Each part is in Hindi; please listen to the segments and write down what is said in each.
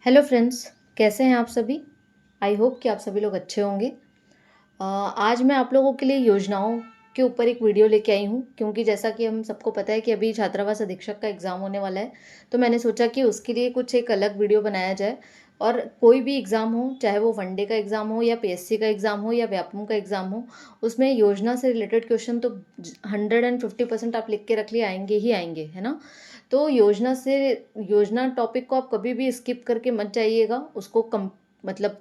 हेलो फ्रेंड्स, कैसे हैं आप सभी। आई होप कि आप सभी लोग अच्छे होंगे। आज मैं आप लोगों के लिए योजनाओं के ऊपर एक वीडियो लेके आई हूँ, क्योंकि जैसा कि हम सबको पता है कि अभी छात्रावास अधीक्षक का एग्ज़ाम होने वाला है। तो मैंने सोचा कि उसके लिए कुछ एक अलग वीडियो बनाया जाए। और कोई भी एग्ज़ाम हो, चाहे वो वनडे का एग्ज़ाम हो या पीएससी का एग्ज़ाम हो या व्यापमं का एग्ज़ाम हो, उसमें योजना से रिलेटेड क्वेश्चन तो 150% आप लिख के रख लिए, आएंगे ही आएंगे, है ना। तो योजना टॉपिक को आप कभी भी स्किप करके मत जाइएगा। उसको कम मतलब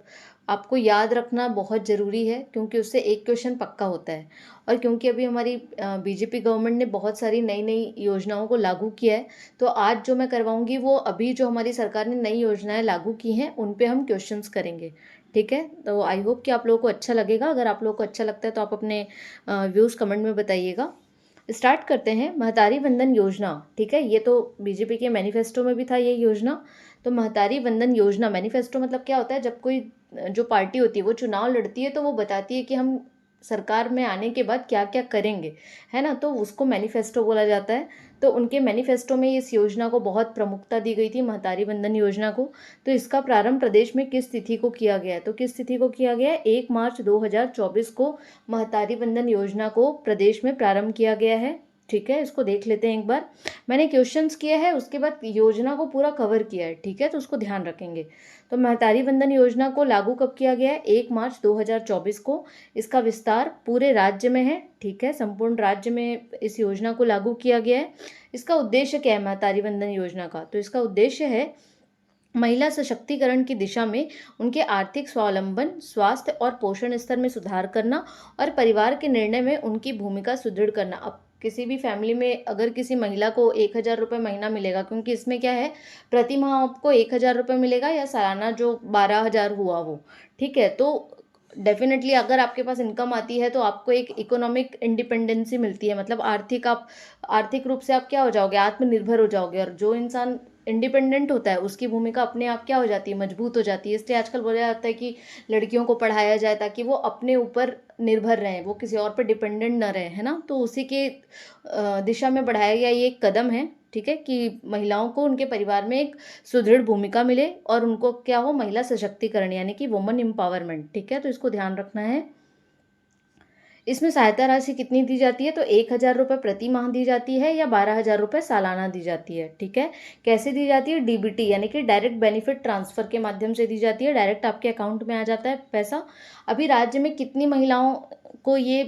आपको याद रखना बहुत ज़रूरी है, क्योंकि उससे एक क्वेश्चन पक्का होता है। और क्योंकि अभी हमारी बीजेपी गवर्नमेंट ने बहुत सारी नई नई योजनाओं को लागू किया है, तो आज जो मैं करवाऊंगी वो अभी जो हमारी सरकार ने नई योजनाएं लागू की हैं उन पे हम क्वेश्चंस करेंगे। ठीक है, तो आई होप कि आप लोगों को अच्छा लगेगा। अगर आप लोगों को अच्छा लगता है तो आप अपने व्यूज़ कमेंट में बताइएगा। स्टार्ट करते हैं। महतारी वंदन योजना, ठीक है, ये तो बीजेपी के मैनिफेस्टो में भी था ये योजना। तो महतारी वंदन योजना, मैनिफेस्टो मतलब क्या होता है, जब कोई जो पार्टी होती है वो चुनाव लड़ती है तो वो बताती है कि हम सरकार में आने के बाद क्या क्या करेंगे, है ना। तो उसको मैनिफेस्टो बोला जाता है। तो उनके मैनिफेस्टो में इस योजना को बहुत प्रमुखता दी गई थी, महतारी वंदन योजना को। तो इसका प्रारंभ प्रदेश में किस तिथि को किया गया है, तो किस तिथि को किया गया है, 1 मार्च 2024 को महतारी वंदन योजना को प्रदेश में प्रारंभ किया गया है। ठीक है, इसको देख लेते हैं एक बार। मैंने क्वेश्चंस किए हैं, उसके बाद योजना को पूरा कवर किया है, ठीक है, तो उसको ध्यान रखेंगे। तो महतारी वंदन योजना को लागू कब किया गया है, 1 मार्च 2024 को। इसका विस्तार पूरे राज्य में है, ठीक है, संपूर्ण राज्य में इस योजना को लागू किया गया है। इसका उद्देश्य क्या है महतारी वंदन योजना का, तो इसका उद्देश्य है महिला सशक्तिकरण की दिशा में उनके आर्थिक स्वावलंबन, स्वास्थ्य और पोषण स्तर में सुधार करना और परिवार के निर्णय में उनकी भूमिका सुदृढ़ करना। अब किसी भी फैमिली में अगर किसी महिला को 1,000 रुपये महीना मिलेगा, क्योंकि इसमें क्या है, प्रति माह आपको 1,000 रुपये मिलेगा या सालाना जो 12,000 हुआ वो, ठीक है। तो डेफिनेटली अगर आपके पास इनकम आती है तो आपको एक इकोनॉमिक इंडिपेंडेंसी मिलती है, मतलब आर्थिक रूप से आप क्या हो जाओगे, आत्मनिर्भर हो जाओगे। और जो इंसान इंडिपेंडेंट होता है उसकी भूमिका अपने आप क्या हो जाती है, मजबूत हो जाती है। इसलिए आजकल बोला जाता है कि लड़कियों को पढ़ाया जाए ताकि वो अपने ऊपर निर्भर रहें, वो किसी और पर डिपेंडेंट ना रहे, है ना। तो उसी के दिशा में बढ़ाया गया ये एक कदम है, ठीक है, कि महिलाओं को उनके परिवार में एक सुदृढ़ भूमिका मिले और उनको क्या हो, महिला सशक्तिकरण यानी कि वुमन एम्पावरमेंट, ठीक है। तो इसको ध्यान रखना है। इसमें सहायता राशि कितनी दी जाती है, तो 1,000 रुपये प्रति माह दी जाती है या 12,000 रुपये सालाना दी जाती है, ठीक है। कैसे दी जाती है, डीबीटी यानी कि डायरेक्ट बेनिफिट ट्रांसफर के माध्यम से दी जाती है, डायरेक्ट आपके अकाउंट में आ जाता है पैसा। अभी राज्य में कितनी महिलाओं को ये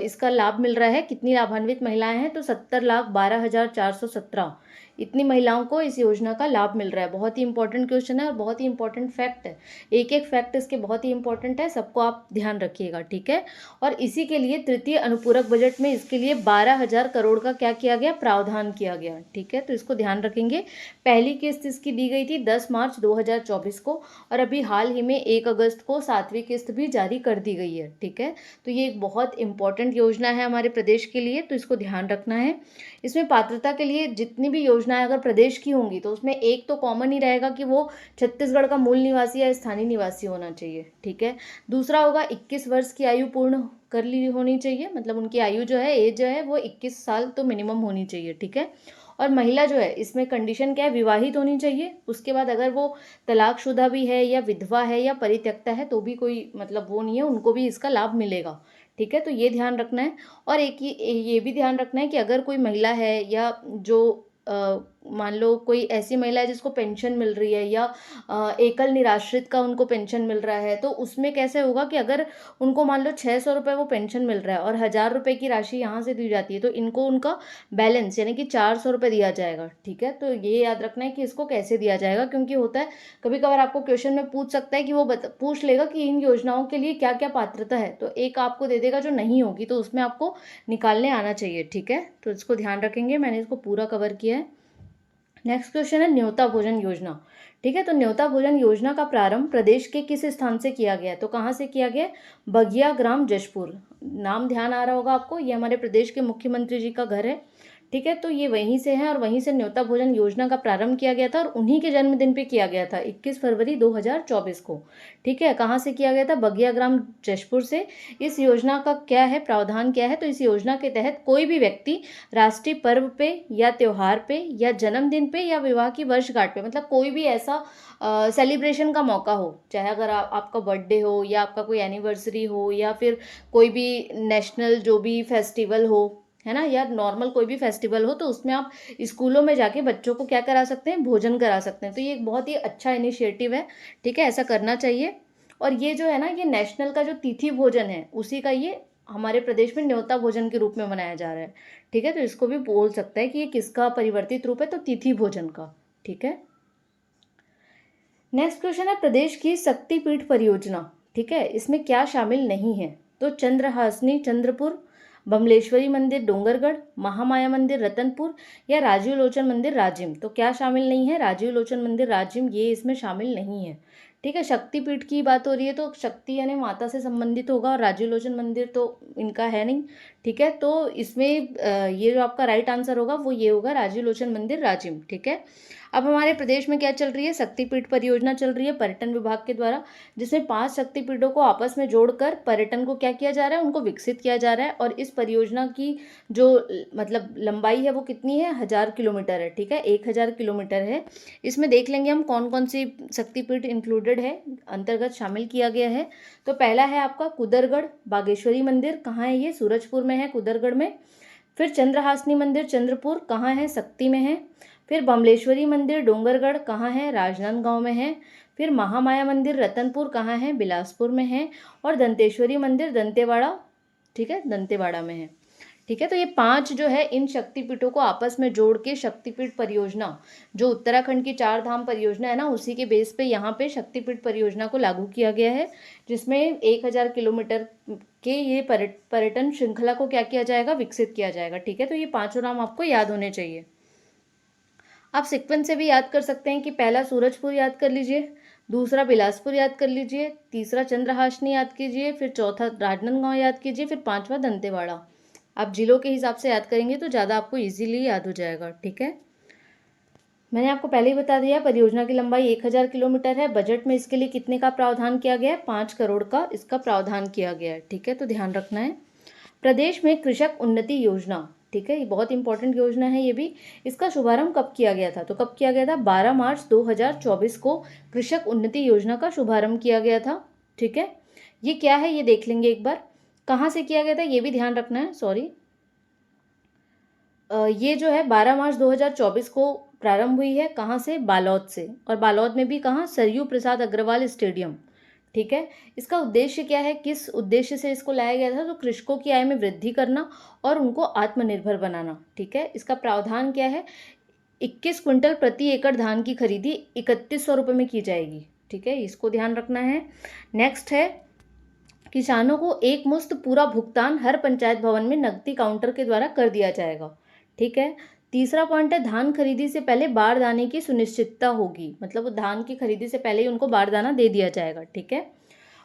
इसका लाभ मिल रहा है, कितनी लाभान्वित महिलाएं हैं, तो 70,12,417 इतनी महिलाओं को इस योजना का लाभ मिल रहा है। बहुत ही इंपॉर्टेंट क्वेश्चन है और बहुत ही इंपॉर्टेंट फैक्ट है। एक एक फैक्ट इसके बहुत ही इंपॉर्टेंट है, सबको आप ध्यान रखिएगा, ठीक है। और इसी के लिए तृतीय अनुपूरक बजट में इसके लिए 12,000 करोड़ का क्या किया गया, प्रावधान किया गया, ठीक है। तो इसको ध्यान रखेंगे। पहली किस्त इसकी दी गई थी 10 मार्च 2024 को, और अभी हाल ही में 1 अगस्त को 7वीं किस्त भी जारी कर दी गई है, ठीक है। तो ये एक बहुत इंपॉर्टेंट योजना है हमारे प्रदेश के लिए, तो इसको ध्यान रखना है। इसमें पात्रता के लिए जितनी भी योजनाएं अगर प्रदेश की होंगी तो उसमें एक तो कॉमन ही रहेगा कि वो छत्तीसगढ़ का मूल निवासी या स्थानीय निवासी होना चाहिए, ठीक है। दूसरा होगा 21 वर्ष की आयु पूर्ण कर ली होनी चाहिए, मतलब उनकी आयु जो है, एज जो है वो 21 साल तो मिनिमम होनी चाहिए, ठीक है। और महिला जो है, इसमें कंडीशन क्या है, विवाहित होनी चाहिए। उसके बाद अगर वो तलाकशुदा भी है या विधवा है या परित्यक्ता है तो भी कोई मतलब वो नहीं है, उनको भी इसका लाभ मिलेगा, ठीक है। तो ये ध्यान रखना है। और एक ये भी ध्यान रखना है कि अगर कोई महिला है या जो मान लो कोई ऐसी महिला है जिसको पेंशन मिल रही है या एकल निराश्रित का उनको पेंशन मिल रहा है, तो उसमें कैसे होगा कि अगर उनको मान लो 600 रुपये वो पेंशन मिल रहा है और 1,000 रुपये की राशि यहाँ से दी जाती है, तो इनको उनका बैलेंस यानी कि 400 रुपये दिया जाएगा, ठीक है। तो ये याद रखना है कि इसको कैसे दिया जाएगा, क्योंकि होता है कभी कभार आपको क्वेश्चन में पूछ सकता है कि वो पूछ लेगा कि इन योजनाओं के लिए क्या क्या पात्रता है, तो एक आपको दे देगा जो नहीं होगी, तो उसमें आपको निकालने आना चाहिए, ठीक है। तो इसको ध्यान रखेंगे, मैंने इसको पूरा कवर किया है। नेक्स्ट क्वेश्चन है न्योता भोजन योजना, ठीक है। तो न्योता भोजन योजना का प्रारंभ प्रदेश के किस स्थान से किया गया है, तो कहाँ से किया गया, बगिया ग्राम जशपुर। नाम ध्यान आ रहा होगा आपको, ये हमारे प्रदेश के मुख्यमंत्री जी का घर है, ठीक है। तो ये वहीं से है और वहीं से न्योता भोजन योजना का प्रारंभ किया गया था और उन्हीं के जन्मदिन पे किया गया था 21 फरवरी 2024 को। ठीक है, कहाँ से किया गया था? बगिया ग्राम जशपुर से। इस योजना का क्या है, प्रावधान क्या है? तो इस योजना के तहत कोई भी व्यक्ति राष्ट्रीय पर्व पे या त्योहार पे या जन्मदिन पे या विवाह की वर्षगांठ पे, मतलब कोई भी ऐसा सेलिब्रेशन का मौका हो, चाहे अगर आपका बर्थडे हो या आपका कोई एनिवर्सरी हो या फिर कोई भी नेशनल जो भी फेस्टिवल हो, है ना, या नॉर्मल कोई भी फेस्टिवल हो, तो उसमें आप स्कूलों में जाके बच्चों को क्या करा सकते हैं? भोजन करा सकते हैं। तो ये एक बहुत ही अच्छा इनिशिएटिव है। ठीक है, ऐसा करना चाहिए। और ये जो है ना, ये नेशनल का जो तिथि भोजन है उसी का ये हमारे प्रदेश में न्योता भोजन के रूप में मनाया जा रहा है। ठीक है, तो इसको भी बोल सकता है कि ये किसका परिवर्तित रूप है? तो तिथि भोजन का। ठीक है, नेक्स्ट क्वेश्चन है प्रदेश की शक्तिपीठ परियोजना। ठीक है, इसमें क्या शामिल नहीं है? तो चंद्रहासनी चंद्रपुर, बमलेश्वरी मंदिर डोंगरगढ़, महामाया मंदिर रतनपुर या राजीव लोचन मंदिर राजिम। तो क्या शामिल नहीं है? राजीव लोचन मंदिर राजिम ये इसमें शामिल नहीं है। ठीक है, शक्तिपीठ की बात हो रही है तो शक्ति यानी माता से संबंधित होगा और राजीव लोचन मंदिर तो इनका है नहीं। ठीक है, तो इसमें ये जो आपका राइट आंसर होगा वो ये होगा, राजीव लोचन मंदिर राजिम। ठीक है, अब हमारे प्रदेश में क्या चल रही है? शक्तिपीठ परियोजना चल रही है पर्यटन विभाग के द्वारा, जिसमें 5 शक्तिपीठों को आपस में जोड़कर पर्यटन को क्या किया जा रहा है? उनको विकसित किया जा रहा है। और इस परियोजना की जो मतलब लंबाई है वो कितनी है? 1000 किलोमीटर है। ठीक है, 1000 किलोमीटर है। इसमें देख लेंगे हम कौन कौन सी शक्तिपीठ इंक्लूडेड है, अंतर्गत शामिल किया गया है। तो पहला है आपका कुदरगढ़ बागेश्वरी मंदिर। कहाँ है ये? सूरजपुर में है, कुदरगढ़ में। फिर चंद्रहासनी मंदिर चंद्रपुर, कहाँ है? शक्ति में है। फिर बमलेश्वरी मंदिर डोंगरगढ़, कहाँ है? राजनांदगांव में है। फिर महामाया मंदिर रतनपुर, कहाँ है? बिलासपुर में है। और दंतेश्वरी मंदिर दंतेवाड़ा, ठीक है, दंतेवाड़ा में है। ठीक है, तो ये 5 जो है इन शक्तिपीठों को आपस में जोड़ के शक्तिपीठ परियोजना, जो उत्तराखंड की 4 धाम परियोजना है ना, उसी के बेस पे यहाँ पे शक्तिपीठ परियोजना को लागू किया गया है, जिसमें 1000 किलोमीटर के ये पर्यटन श्रृंखला को क्या किया जाएगा? विकसित किया जाएगा। ठीक है, तो ये 5 नाम आपको याद होने चाहिए। आप सीक्वेंस से भी याद कर सकते हैं कि पहला सूरजपुर याद कर लीजिए, दूसरा बिलासपुर याद कर लीजिए, तीसरा चंद्रहासनी याद कीजिए, फिर चौथा राजनांदगांव याद कीजिए, फिर 5वां दंतेवाड़ा। आप जिलों के हिसाब से याद करेंगे तो ज़्यादा आपको इजीली याद हो जाएगा। ठीक है, मैंने आपको पहले ही बता दिया परियोजना की लंबाई 1000 किलोमीटर है। बजट में इसके लिए कितने का प्रावधान किया गया है? 5 करोड़ का इसका प्रावधान किया गया है। ठीक है, तो ध्यान रखना है। प्रदेश में कृषक उन्नति योजना, ठीक है, ये बहुत इंपॉर्टेंट योजना है ये भी। इसका शुभारंभ कब किया गया था? तो कब किया गया था? 12 मार्च 2024 को कृषक उन्नति योजना का शुभारंभ किया गया था। ठीक है, ये क्या है ये देख लेंगे एक बार। कहाँ से किया गया था ये भी ध्यान रखना है, सॉरी। ये जो है 12 मार्च 2024 को प्रारंभ हुई है। कहाँ से? बालोद से। और बालोद में भी कहाँ? सरयू प्रसाद अग्रवाल स्टेडियम। ठीक है, इसका उद्देश्य क्या है? किस उद्देश्य से इसको लाया गया था? तो कृषकों की आय में वृद्धि करना और उनको आत्मनिर्भर बनाना। ठीक है, इसका प्रावधान क्या है? 21 क्विंटल प्रति एकड़ धान की खरीदी 3100 रुपये में की जाएगी। ठीक है, इसको ध्यान रखना है। नेक्स्ट है किसानों को एक मुश्त पूरा भुगतान हर पंचायत भवन में नकदी काउंटर के द्वारा कर दिया जाएगा। ठीक है, तीसरा पॉइंट है धान खरीदी से पहले बारदाने की सुनिश्चितता होगी, मतलब वो धान की खरीदी से पहले ही उनको बारदाना दे दिया जाएगा। ठीक है,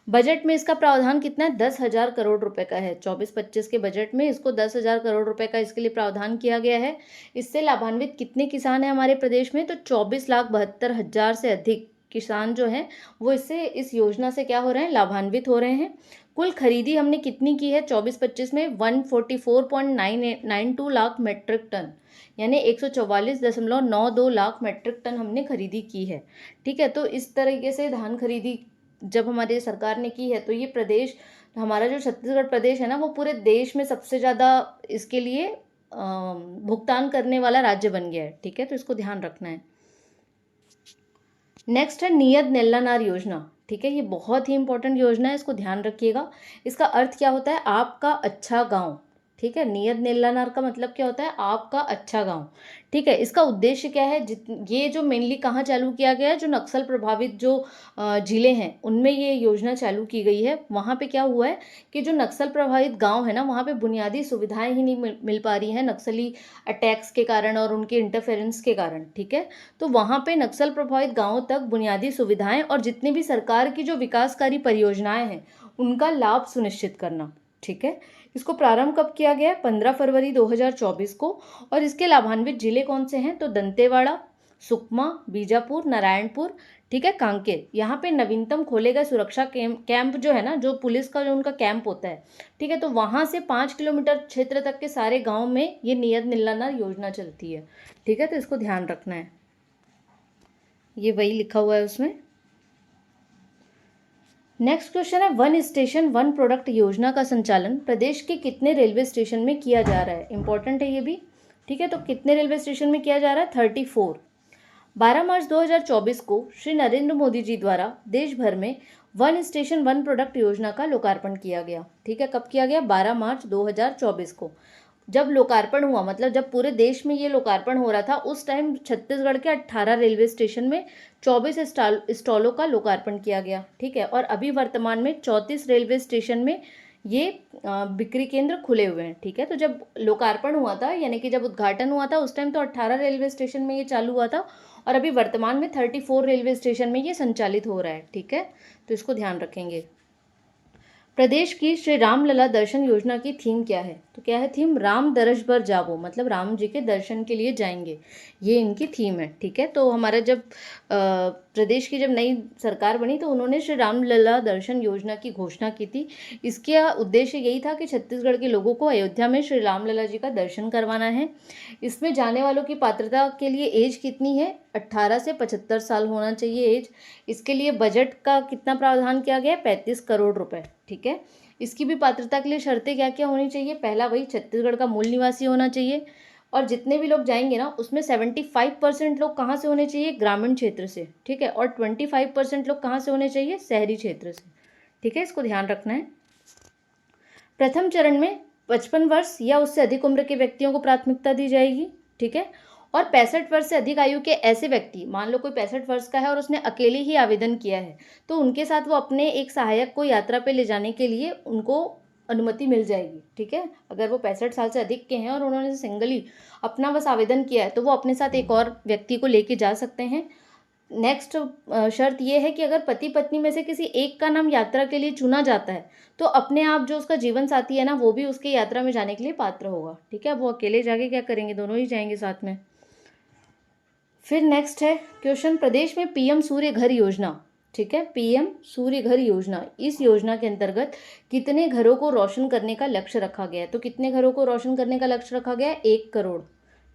बजट में इसका प्रावधान कितना है? 10,000 करोड़ रुपए का है। 24-25 के बजट में इसको 10,000 करोड़ रुपए का इसके लिए प्रावधान किया गया है। इससे लाभान्वित कितने किसान हैं हमारे प्रदेश में? तो 24,72,000 से अधिक किसान जो हैं वो इससे, इस योजना से क्या हो रहे हैं? लाभान्वित हो रहे हैं। कुल खरीदी हमने कितनी की है 24-25 में? 144.92 लाख मेट्रिक टन, यानी 144.92 लाख मेट्रिक टन हमने खरीदी की है। ठीक है, तो इस तरीके से धान खरीदी जब हमारी सरकार ने की है तो ये प्रदेश, हमारा जो छत्तीसगढ़ प्रदेश है ना, वो पूरे देश में सबसे ज़्यादा इसके लिए भुगतान करने वाला राज्य बन गया है। ठीक है, तो इसको ध्यान रखना है। नेक्स्ट है नियत नेल्लानार योजना। ठीक है, ये बहुत ही इंपॉर्टेंट योजना है, इसको ध्यान रखिएगा। इसका अर्थ क्या होता है? आपका अच्छा गांव। ठीक है, नियत नेल्लानार का मतलब क्या होता है? आपका अच्छा गांव। ठीक है, इसका उद्देश्य क्या है? ये जो मेनली कहाँ चालू किया गया है? जो नक्सल प्रभावित जो जिले हैं उनमें ये योजना चालू की गई है। वहाँ पे क्या हुआ है कि जो नक्सल प्रभावित गांव है ना, वहाँ पे बुनियादी सुविधाएं ही नहीं मिल पा रही हैं नक्सली अटैक्स के कारण और उनके इंटरफेरेंस के कारण। ठीक है, तो वहाँ पे नक्सल प्रभावित गांवों तक बुनियादी सुविधाएं और जितनी भी सरकार की जो विकासकारी परियोजनाएं हैं उनका लाभ सुनिश्चित करना। ठीक है। इसको प्रारंभ कब किया गया है? 15 फरवरी 2024 को। और इसके लाभान्वित जिले कौन से हैं? तो दंतेवाड़ा, सुकमा, बीजापुर, नारायणपुर, ठीक है, कांकेर। यहाँ पे नवीनतम खोले गए सुरक्षा कैंप जो है ना, जो पुलिस का जो उनका कैंप होता है, ठीक है, तो वहाँ से 5 किलोमीटर क्षेत्र तक के सारे गाँव में ये नियत निलाना योजना चलती है, ठीक है, तो इसको ध्यान रखना है। ये वही लिखा हुआ है उसमें। नेक्स्ट क्वेश्चन है, वन स्टेशन वन प्रोडक्ट योजना का संचालन प्रदेश के कितने रेलवे स्टेशन में किया जा रहा है? इंपॉर्टेंट है ये भी, ठीक है, तो कितने रेलवे स्टेशन में किया जा रहा है? 34। 12 मार्च 2024 को श्री नरेंद्र मोदी जी द्वारा देश भर में वन स्टेशन वन प्रोडक्ट योजना का लोकार्पण किया गया, ठीक है, कब किया गया? 12 मार्च 2024 को। जब लोकार्पण हुआ, मतलब जब पूरे देश में ये लोकार्पण हो रहा था, उस टाइम छत्तीसगढ़ के 18 रेलवे स्टेशन में 24 स्टॉलों का लोकार्पण किया गया, ठीक है, और अभी वर्तमान में 34 रेलवे स्टेशन में ये बिक्री केंद्र खुले हुए हैं, ठीक है। तो जब लोकार्पण हुआ था, यानी कि जब उद्घाटन हुआ था, उस टाइम तो 18 रेलवे स्टेशन में ये चालू हुआ था, और अभी वर्तमान में 34 रेलवे स्टेशन में ये संचालित हो रहा है, ठीक है, तो इसको ध्यान रखेंगे। प्रदेश की श्री रामलला दर्शन योजना की थीम क्या है? तो क्या है थीम? राम दरस बर जाबो, मतलब राम जी के दर्शन के लिए जाएंगे, ये इनकी थीम है, ठीक है। तो हमारा जब प्रदेश की जब नई सरकार बनी तो उन्होंने श्री रामलला दर्शन योजना की घोषणा की थी। इसका उद्देश्य यही था कि छत्तीसगढ़ के लोगों को अयोध्या में श्री रामलला जी का दर्शन करवाना है। इसमें जाने वालों की पात्रता के लिए एज कितनी है? 18 से 75 साल होना चाहिए एज। इसके लिए बजट का कितना प्रावधान किया गया? 35 करोड़ रुपए, ठीक है। इसकी भी पात्रता के लिए शर्तें क्या क्या होनी चाहिए? पहला वही छत्तीसगढ़ का मूल निवासी होना चाहिए, और जितने भी लोग जाएंगे ना उसमें 75% लोग कहाँ से होने चाहिए? ग्रामीण क्षेत्र से, ठीक है, और 25% लोग कहाँ से होने चाहिए? शहरी क्षेत्र से, ठीक है, इसको ध्यान रखना है। प्रथम चरण में 55 वर्ष या उससे अधिक उम्र के व्यक्तियों को प्राथमिकता दी जाएगी, ठीक है, और 65 वर्ष से अधिक आयु के ऐसे व्यक्ति, मान लो कोई 65 वर्ष का है और उसने अकेले ही आवेदन किया है, तो उनके साथ वो अपने एक सहायक को यात्रा पे ले जाने के लिए उनको अनुमति मिल जाएगी, ठीक है। अगर वो 65 साल से अधिक के हैं और उन्होंने सिंगली अपना बस आवेदन किया है, तो वो अपने साथ एक और व्यक्ति को लेके जा सकते हैं। नेक्स्ट शर्त ये है कि अगर पति पत्नी में से किसी एक का नाम यात्रा के लिए चुना जाता है, तो अपने आप जो उसका जीवन साथी है ना, वो भी उसके यात्रा में जाने के लिए पात्र होगा, ठीक है। वो अकेले जाके क्या करेंगे? दोनों ही जाएंगे साथ में। फिर नेक्स्ट है क्वेश्चन, प्रदेश में पीएम सूर्य घर योजना, ठीक है, पीएम सूर्य घर योजना, इस योजना के अंतर्गत कितने घरों को रोशन करने का लक्ष्य रखा गया है? तो कितने घरों को रोशन करने का लक्ष्य रखा गया है? 1 करोड़,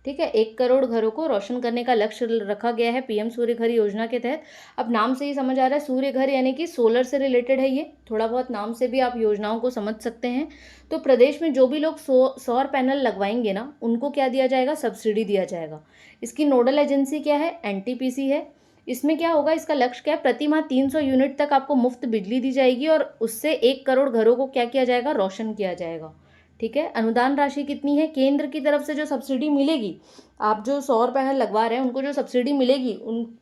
ठीक है, 1 करोड़ घरों को रोशन करने का लक्ष्य रखा गया है पीएम सूर्य घर योजना के तहत। अब नाम से ही समझ आ रहा है, सूर्य घर यानी कि सोलर से रिलेटेड है ये, थोड़ा बहुत नाम से भी आप योजनाओं को समझ सकते हैं। तो प्रदेश में जो भी लोग सौर पैनल लगवाएंगे ना, उनको क्या दिया जाएगा? सब्सिडी दिया जाएगा। इसकी नोडल एजेंसी क्या है? एनटीपीसी है। इसमें क्या होगा? इसका लक्ष्य क्या है? प्रति माह 300 यूनिट तक आपको मुफ्त बिजली दी जाएगी, और उससे 1 करोड़ घरों को क्या किया जाएगा? रोशन किया जाएगा, ठीक है। अनुदान राशि कितनी है? केंद्र की तरफ से जो सब्सिडी मिलेगी, आप जो सौर पैनल लगवा रहे हैं उनको जो सब्सिडी मिलेगी,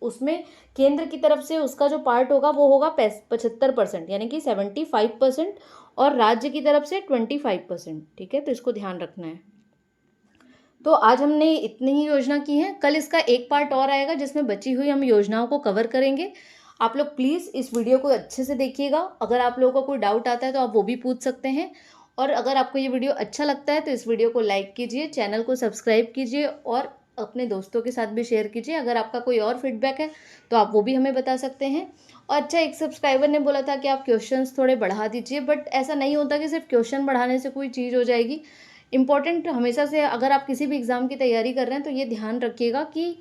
उसमें केंद्र की तरफ से उसका जो पार्ट होगा वो होगा 75%, यानी कि 75%, और राज्य की तरफ से 25%, ठीक है, तो इसको ध्यान रखना है। तो आज हमने इतनी ही योजना की है, कल इसका एक पार्ट और आएगा जिसमें बची हुई हम योजनाओं को कवर करेंगे। आप लोग प्लीज़ इस वीडियो को अच्छे से देखिएगा। अगर आप लोगों को कोई डाउट आता है तो आप वो भी पूछ सकते हैं, और अगर आपको ये वीडियो अच्छा लगता है तो इस वीडियो को लाइक कीजिए, चैनल को सब्सक्राइब कीजिए, और अपने दोस्तों के साथ भी शेयर कीजिए। अगर आपका कोई और फीडबैक है तो आप वो भी हमें बता सकते हैं। और अच्छा, एक सब्सक्राइबर ने बोला था कि आप क्वेश्चंस थोड़े बढ़ा दीजिए, बट ऐसा नहीं होता कि सिर्फ क्वेश्चन बढ़ाने से कोई चीज़ हो जाएगी। इम्पॉर्टेंट हमेशा से, अगर आप किसी भी एग्ज़ाम की तैयारी कर रहे हैं तो ये ध्यान रखिएगा कि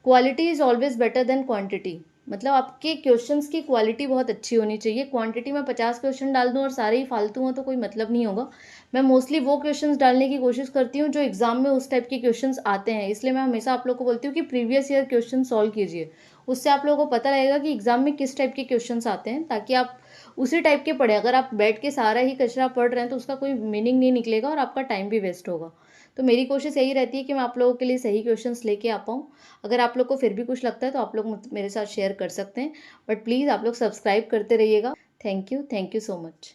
quality is always better than quantity. मतलब आपके क्वेश्चंस की क्वालिटी बहुत अच्छी होनी चाहिए। क्वांटिटी में 50 क्वेश्चन डाल दूं और सारे ही फालतू हों तो कोई मतलब नहीं होगा। मैं मोस्टली वो क्वेश्चंस डालने की कोशिश करती हूँ जो एग्जाम में उस टाइप के क्वेश्चंस आते हैं, इसलिए मैं हमेशा आप लोग को बोलती हूँ कि प्रीवियस ईयर क्वेश्चन सॉल्व कीजिए। उससे आप लोगों को पता लगेगा कि एग्जाम में किस टाइप के क्वेश्चंस आते हैं, ताकि आप उसी टाइप के पढ़ें। अगर आप बैठ के सारा ही कचरा पढ़ रहे हैं तो उसका कोई मीनिंग नहीं निकलेगा और आपका टाइम भी वेस्ट होगा। तो मेरी कोशिश यही रहती है कि मैं आप लोगों के लिए सही क्वेश्चंस लेके आ पाऊँ। अगर आप लोग को फिर भी कुछ लगता है तो आप लोग मेरे साथ शेयर कर सकते हैं, बट प्लीज़ आप लोग सब्सक्राइब करते रहिएगा। Thank you so much.